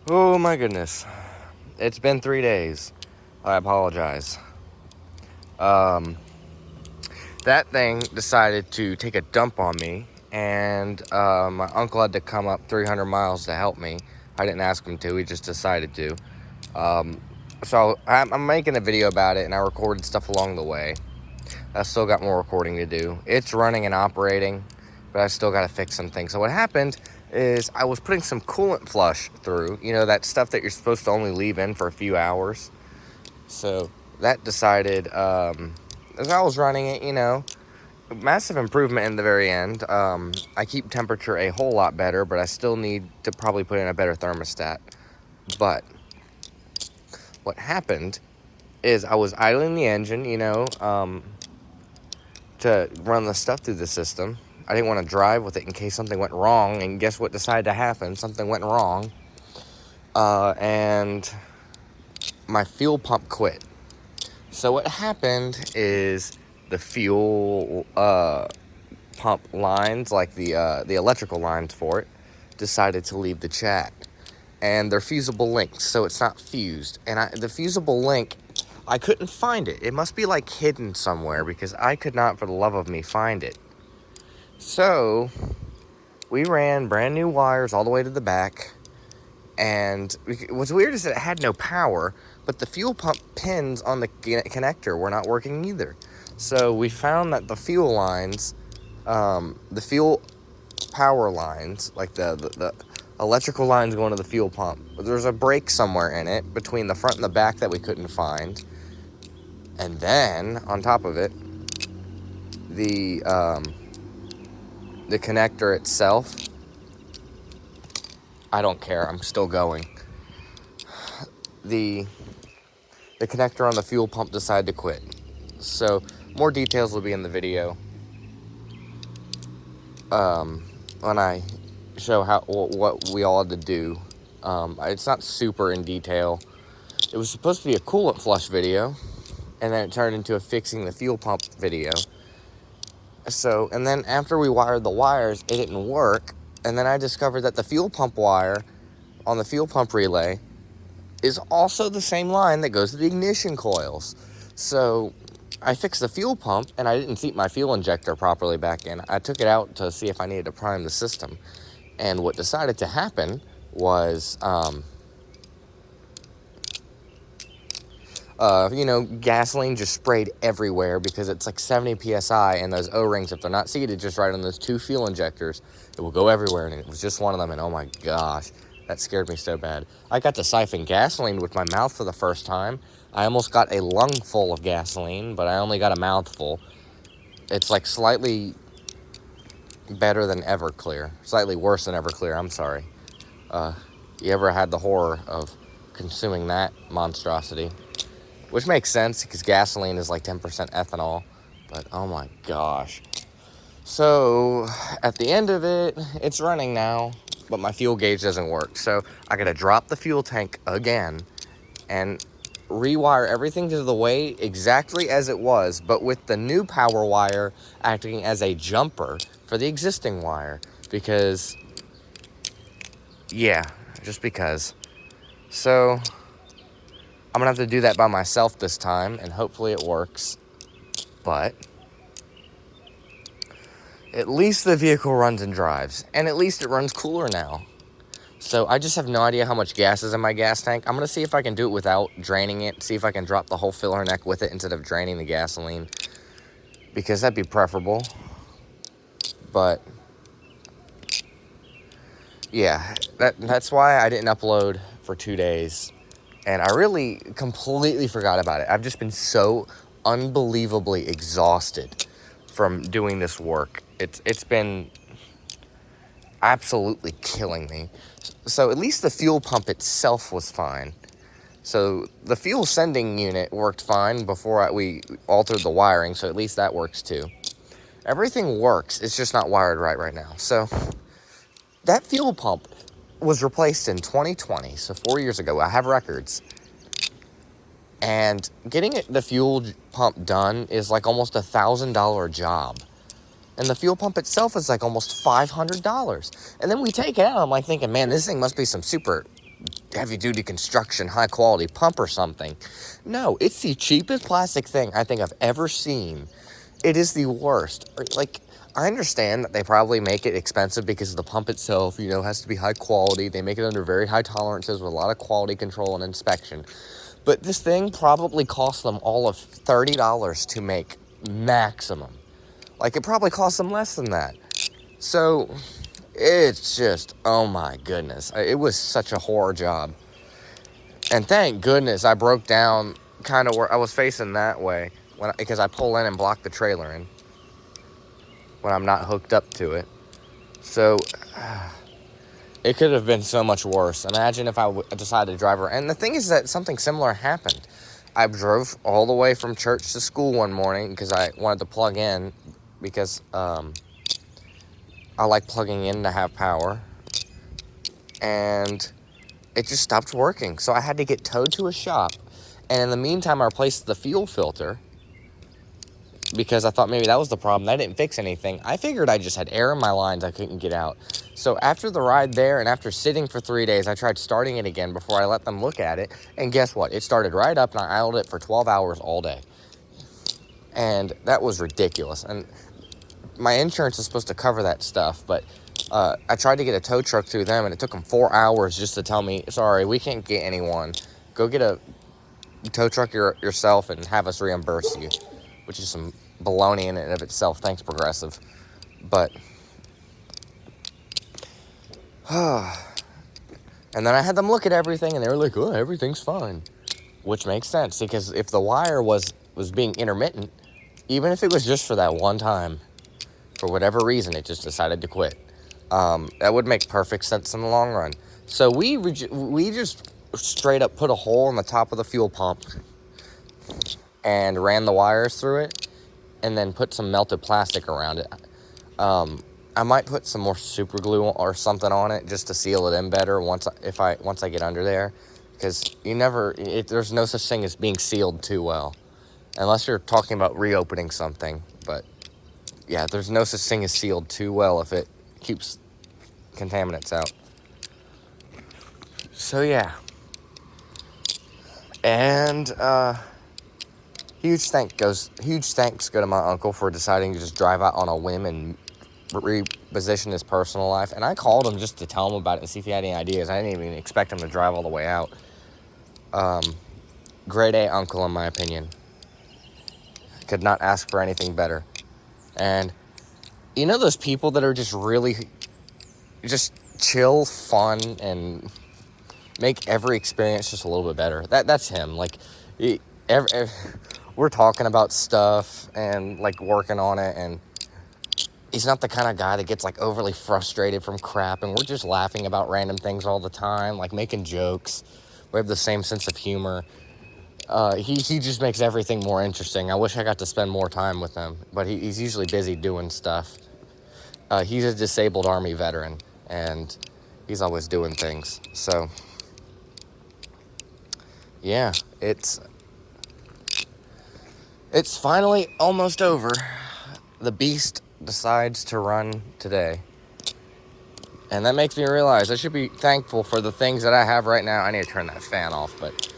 Oh my goodness. It's been 3 days. I apologize. Um, that thing decided to take a dump on me, and my uncle had to come up 300 miles to help me. I didn't ask him to, he just decided to. So I'm making a video about it, and I recorded stuff along the way. I still got more recording to do. It's running and operating, but I still got to fix some things. So what happened is I was putting some coolant flush through, that stuff that you're supposed to only leave in for a few hours. So that decided, as I was running it, massive improvement in the very end. I keep temperature a whole lot better, but I still need to probably put in a better thermostat. But what happened is I was idling the engine, to run the stuff through the system. I didn't want to drive with it in case something went wrong, and guess what decided to happen? Something went wrong, and my fuel pump quit. So what happened is the fuel pump lines, like the electrical lines for it, decided to leave the chat, and they're fusible links, so it's not fused. And the fusible link, I couldn't find it. It must be like hidden somewhere, because I could not for the love of me find it. So we ran brand new wires all the way to the back, and what's weird is that it had no power, but the fuel pump pins on the connector were not working either. So we found that the fuel lines, the fuel power lines, like the electrical lines going to the fuel pump, there's a break somewhere in it between the front and the back that we couldn't find. And then on top of it, the connector itself, I don't care, I'm still going. The connector on the fuel pump decided to quit. So more details will be in the video when I show what we all had to do. It's not super in detail. It was supposed to be a coolant flush video, and then it turned into a fixing the fuel pump video. So, and then after we wired the wires, it didn't work. And then I discovered that the fuel pump wire on the fuel pump relay is also the same line that goes to the ignition coils. So I fixed the fuel pump, and I didn't seat my fuel injector properly back in. I took it out to see if I needed to prime the system. And what decided to happen was, gasoline just sprayed everywhere, because it's like 70 psi, and those O-rings, if they're not seated just right on those two fuel injectors, it will go everywhere. And it was just one of them, and oh my gosh, that scared me so bad. I got to siphon gasoline with my mouth for the first time. I almost got a lung full of gasoline, but I only got a mouthful. It's like slightly better than Everclear. Slightly worse than Everclear, I'm sorry. You ever had the horror of consuming that monstrosity? Which makes sense, because gasoline is like 10% ethanol. But oh my gosh. So at the end of it, it's running now, but my fuel gauge doesn't work. So I gotta drop the fuel tank again and rewire everything to the way exactly as it was, but with the new power wire acting as a jumper for the existing wire. Because, yeah, just because. So I'm gonna have to do that by myself this time, and hopefully it works. But at least the vehicle runs and drives, and at least it runs cooler now. So I just have no idea how much gas is in my gas tank. I'm gonna see if I can do it without draining it, see if I can drop the whole filler neck with it instead of draining the gasoline, because that'd be preferable. But yeah, that's why I didn't upload for 2 days. And I really completely forgot about it. I've just been so unbelievably exhausted from doing this work. It's been absolutely killing me. So at least the fuel pump itself was fine. So the fuel sending unit worked fine before we altered the wiring, so at least that works too. Everything works, it's just not wired right now. So that fuel pump was replaced in 2020, so 4 years ago. I have records. And getting the fuel pump done is like almost $1,000 job. And the fuel pump itself is like almost $500. And then we take it out, I'm like thinking, man, this thing must be some super heavy-duty construction, high-quality pump or something. No, it's the cheapest plastic thing I think I've ever seen. It is the worst. Like, I understand that they probably make it expensive because the pump itself, has to be high quality. They make it under very high tolerances with a lot of quality control and inspection. But this thing probably cost them all of $30 to make maximum. Like, it probably cost them less than that. So, it's just, oh my goodness. It was such a horror job. And thank goodness I broke down kind of where I was facing that way because I pull in and block the trailer in when I'm not hooked up to it. So, it could have been so much worse. Imagine if I decided to drive around. And the thing is that something similar happened. I drove all the way from church to school one morning because I wanted to plug in because I like plugging in to have power. And it just stopped working. So I had to get towed to a shop. And in the meantime, I replaced the fuel filter because I thought maybe that was the problem. That didn't fix anything. I figured I just had air in my lines I couldn't get out. So after the ride there and after sitting for 3 days, I tried starting it again before I let them look at it. And guess what? It started right up and I idled it for 12 hours all day. And that was ridiculous. And my insurance is supposed to cover that stuff, but I tried to get a tow truck through them and it took them 4 hours just to tell me, sorry, we can't get anyone. Go get a tow truck yourself and have us reimburse you, which is some baloney in and of itself. Thanks, Progressive. But and then I had them look at everything and they were like, oh, everything's fine, which makes sense because if the wire was being intermittent, even if it was just for that one time, for whatever reason it just decided to quit, that would make perfect sense in the long run. So we just straight up put a hole in the top of the fuel pump and ran the wires through it and then put some melted plastic around it. I might put some more super glue or something on it just to seal it in better once I get under there, because there's no such thing as being sealed too well, unless you're talking about reopening something. But yeah, there's no such thing as sealed too well if it keeps contaminants out. So yeah, and huge thanks go to my uncle for deciding to just drive out on a whim and reposition his personal life. And I called him just to tell him about it and see if he had any ideas. I didn't even expect him to drive all the way out. Grade A uncle, in my opinion. Could not ask for anything better. And those people that are just really just chill, fun, and make every experience just a little bit better. That's him. Like, we're talking about stuff and like working on it, and he's not the kind of guy that gets like overly frustrated from crap, and we're just laughing about random things all the time, like making jokes. We have the same sense of humor. He just makes everything more interesting. I wish I got to spend more time with him, but he's usually busy doing stuff. He's a disabled Army veteran, and he's always doing things. So, yeah, it's finally almost over. The beast decides to run today. And that makes me realize I should be thankful for the things that I have right now. I need to turn that fan off, but it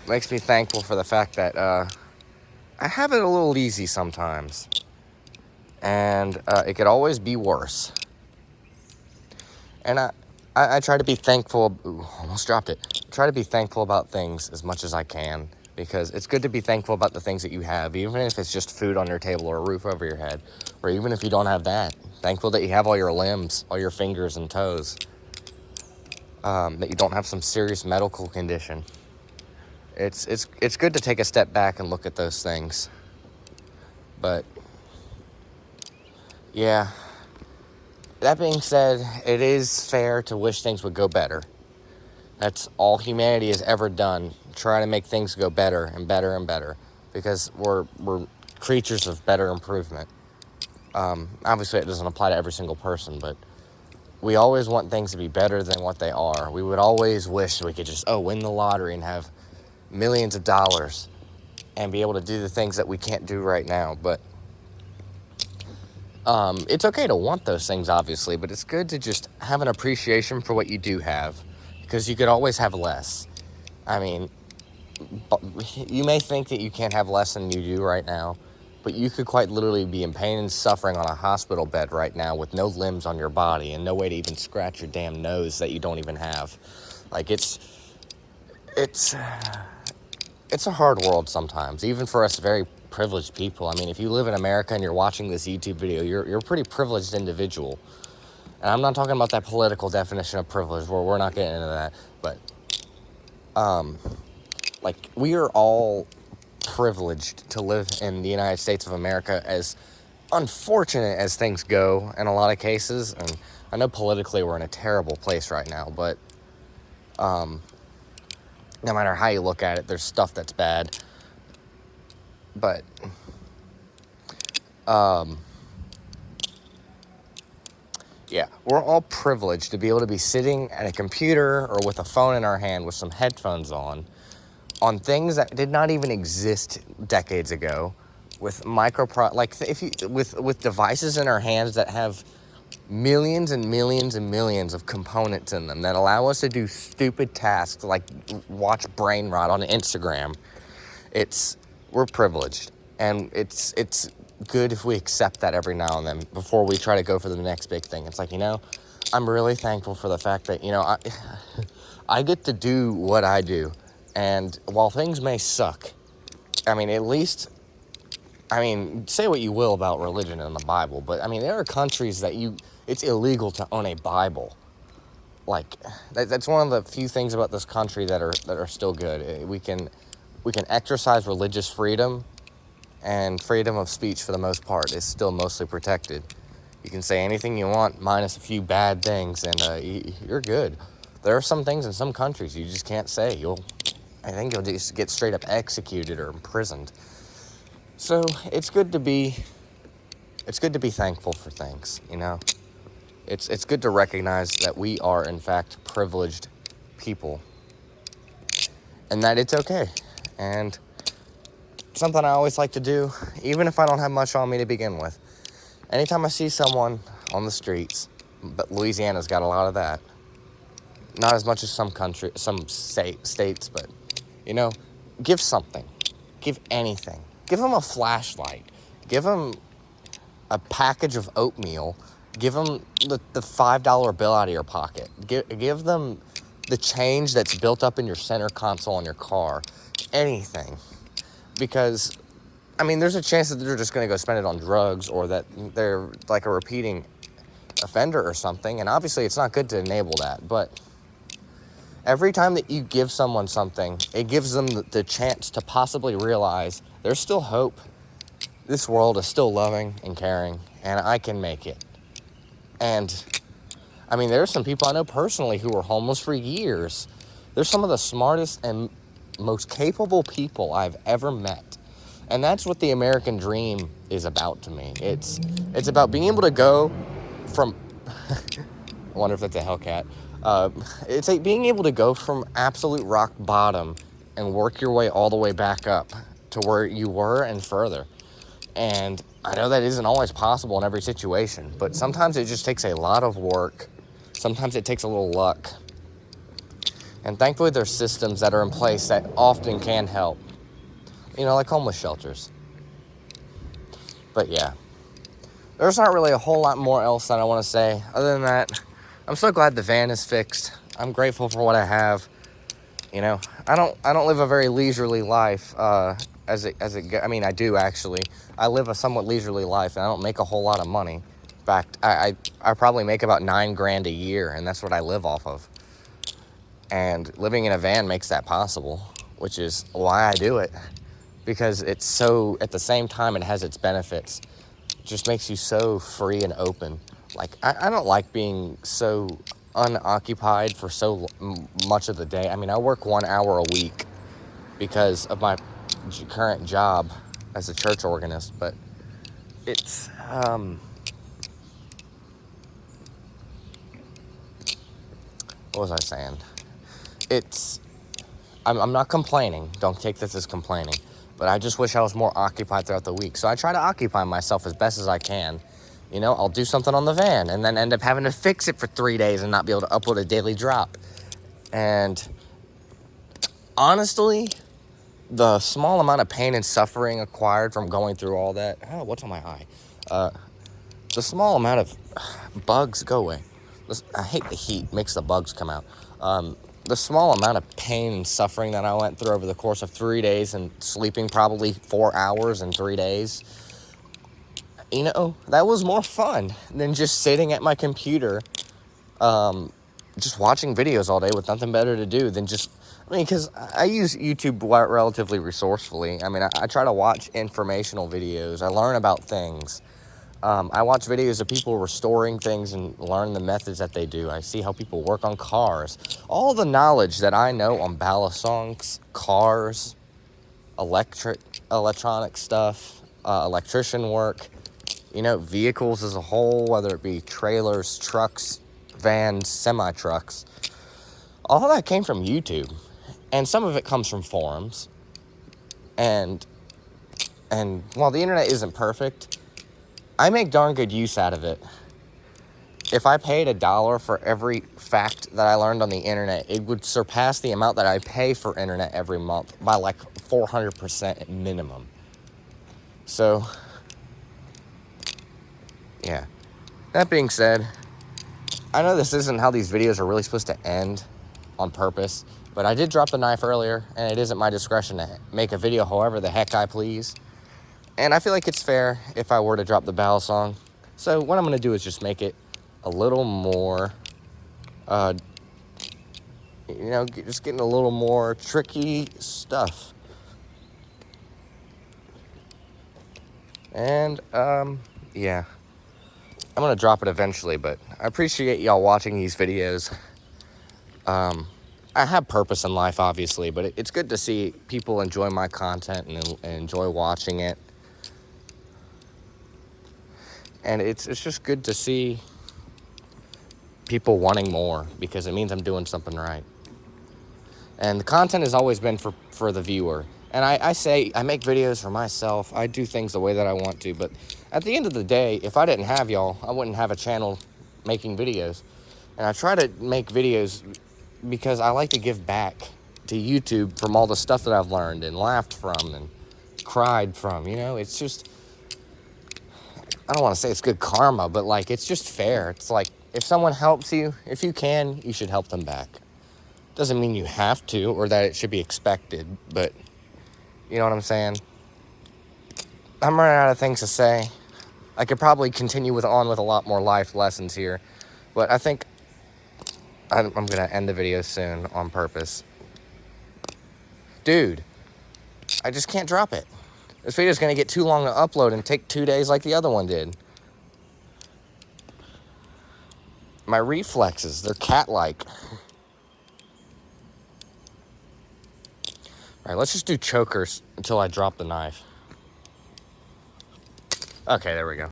makes me thankful for the fact that I have it a little easy sometimes. And it could always be worse. And I try to be thankful. Ooh, almost dropped it. Try to be thankful about things as much as I can, because it's good to be thankful about the things that you have, even if it's just food on your table or a roof over your head, or even if you don't have that. Thankful that you have all your limbs, all your fingers and toes, that you don't have some serious medical condition. It's good to take a step back and look at those things. But yeah, that being said, it is fair to wish things would go better. That's all humanity has ever done. Try to make things go better and better and better, because we're creatures of better improvement. Obviously, it doesn't apply to every single person, but we always want things to be better than what they are. We would always wish we could just win the lottery and have millions of dollars and be able to do the things that we can't do right now. But it's okay to want those things, obviously, but it's good to just have an appreciation for what you do have, because you could always have less. I mean, you may think that you can't have less than you do right now, but you could quite literally be in pain and suffering on a hospital bed right now with no limbs on your body and no way to even scratch your damn nose that you don't even have. Like, it's a hard world sometimes, even for us very privileged people. I mean, if you live in America and you're watching this YouTube video, you're a pretty privileged individual. And I'm not talking about that political definition of privilege, where we're not getting into that, but like, we are all privileged to live in the United States of America, as unfortunate as things go in a lot of cases. And I know politically we're in a terrible place right now, but no matter how you look at it, there's stuff that's bad. But yeah, we're all privileged to be able to be sitting at a computer or with a phone in our hand with some headphones on things that did not even exist decades ago, with with devices in our hands that have millions and millions and millions of components in them that allow us to do stupid tasks like watch brain rot on Instagram. We're privileged, and it's good if we accept that every now and then before we try to go for the next big thing. It's like, I'm really thankful for the fact that, I get to do what I do. And while things may suck, I mean, at least, say what you will about religion and the Bible, but there are countries that it's illegal to own a Bible. Like, that's one of the few things about this country that are still good. We can exercise religious freedom, and freedom of speech for the most part is still mostly protected. You can say anything you want minus a few bad things, and you're good. There are some things in some countries you just can't say. I think you'll just get straight up executed or imprisoned. So it's good to be thankful for things, It's good to recognize that we are, in fact, privileged people, and that it's okay. And something I always like to do, even if I don't have much on me to begin with, anytime I see someone on the streets, but Louisiana's got a lot of that, not as much as some states, but, give something, give anything, give them a flashlight, give them a package of oatmeal, give them the $5 bill out of your pocket, give them the change that's built up in your center console in your car, anything. Because, there's a chance that they're just going to go spend it on drugs, or that they're like a repeating offender or something. And obviously it's not good to enable that. But every time that you give someone something, it gives them the chance to possibly realize there's still hope. This world is still loving and caring, and I can make it. And, there are some people I know personally who were homeless for years. They're some of the smartest and most capable people I've ever met. And that's what the American dream is about to me. It's about being able to go from I wonder if that's a Hellcat. It's like being able to go from absolute rock bottom and work your way all the way back up to where you were and further. And I know that isn't always possible in every situation, but sometimes it just takes a lot of work. Sometimes it takes a little luck. And thankfully there's systems that are in place that often can help. Like homeless shelters. But yeah, there's not really a whole lot more else that I want to say. Other than that, I'm so glad the van is fixed. I'm grateful for what I have. I don't live a very leisurely life. I do actually. I live a somewhat leisurely life, and I don't make a whole lot of money. In fact, I probably make about $9,000 a year, and that's what I live off of. And living in a van makes that possible, which is why I do it. Because it's so, at the same time, it has its benefits. It just makes you so free and open. Like, I don't like being so unoccupied for so much of the day. I work 1 hour a week because of my current job as a church organist, but it's, what was I saying? I'm not complaining. Don't take this as complaining. But I just wish I was more occupied throughout the week. So I try to occupy myself as best as I can. I'll do something on the van and then end up having to fix it for 3 days and not be able to upload a daily drop. And honestly, the small amount of pain and suffering acquired from going through all that, what's on my eye? The small amount of bugs, go away. I hate the heat, makes the bugs come out. The small amount of pain and suffering that I went through over the course of 3 days and sleeping probably 4 hours in 3 days, that was more fun than just sitting at my computer, just watching videos all day with nothing better to do than because I use YouTube relatively resourcefully. I mean, I try to watch informational videos. I learn about things. I watch videos of people restoring things and learn the methods that they do. I see how people work on cars. All the knowledge that I know on balisongs, cars, electronic stuff, electrician work, vehicles as a whole, whether it be trailers, trucks, vans, semi-trucks. All that came from YouTube. And some of it comes from forums. And while the internet isn't perfect, I make darn good use out of it. If I paid $1 for every fact that I learned on the internet, it would surpass the amount that I pay for internet every month by like 400% at minimum. So, yeah. That being said, I know this isn't how these videos are really supposed to end on purpose, but I did drop the knife earlier, and it isn't my discretion to make a video however the heck I please. And I feel like it's fair if I were to drop the balisong. So what I'm going to do is just make it a little more, just getting a little more tricky stuff. And, yeah. I'm going to drop it eventually, but I appreciate y'all watching these videos. I have purpose in life, obviously, but it's good to see people enjoy my content and enjoy watching it. And it's just good to see people wanting more because it means I'm doing something right. And the content has always been for the viewer. And I say I make videos for myself. I do things the way that I want to. But at the end of the day, if I didn't have y'all, I wouldn't have a channel making videos. And I try to make videos because I like to give back to YouTube from all the stuff that I've learned and laughed from and cried from. It's just, I don't want to say it's good karma, but like it's just fair. It's like if someone helps you, if you can, you should help them back. Doesn't mean you have to or that it should be expected, but you know what I'm saying? I'm running out of things to say. I could probably continue on with a lot more life lessons here, but I think I'm going to end the video soon on purpose. Dude, I just can't drop it. This video is going to get too long to upload and take 2 days like the other one did. My reflexes, they're cat-like. All right, let's just do chokers until I drop the knife. Okay, there we go.